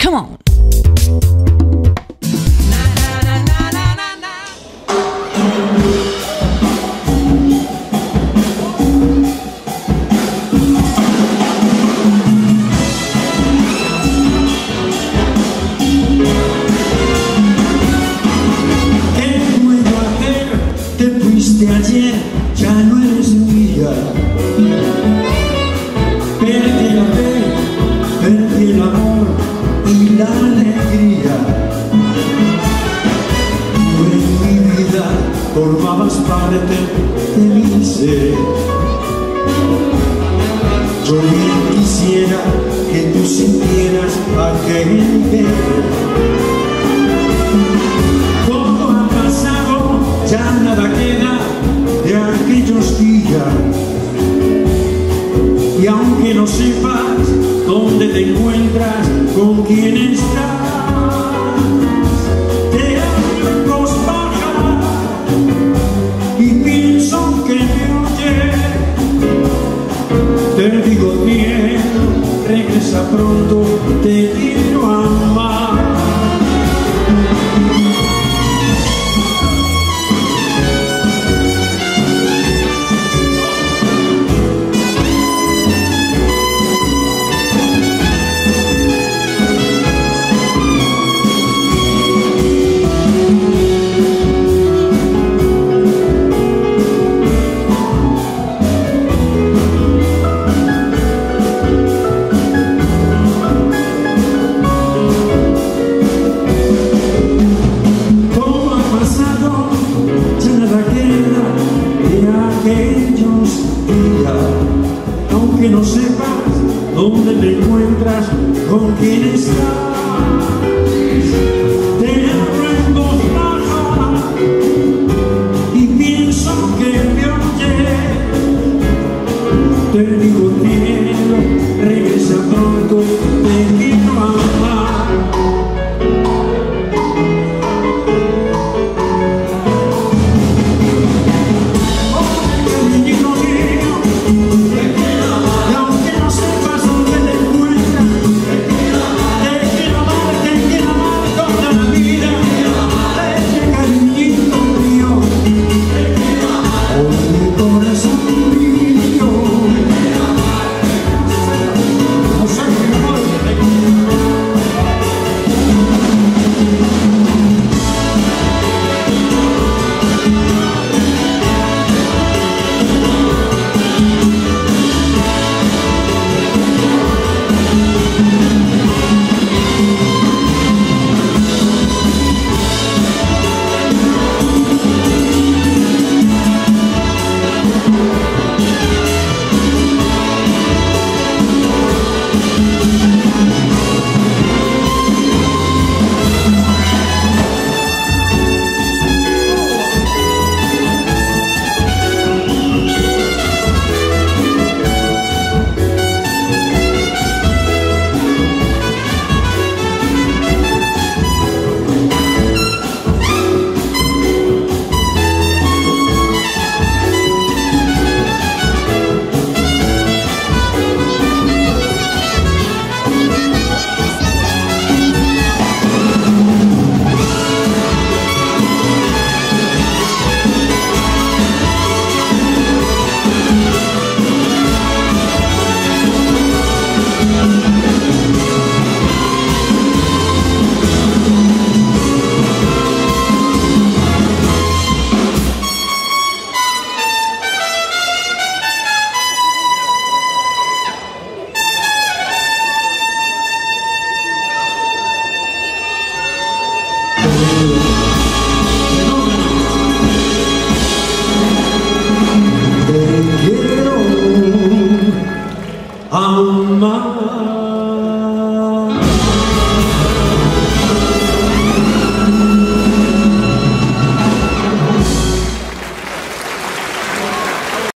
Come on. Ayer ya no eres mía, perdí la fe, perdí el amor y la alegría. Tú en mi vida formabas parte de mi ser. Yo bien quisiera que tú sintieras aquel querer. Todo ha pasado, ya nada queda de aquellos días, y aunque no sepas dónde te encuentras, con quién estás, te hablo en voz baja y pienso que me oyes. Te digo miedo, regresa pronto, te quiero amar. Aunque no sepas dónde te encuentras, con quién estás.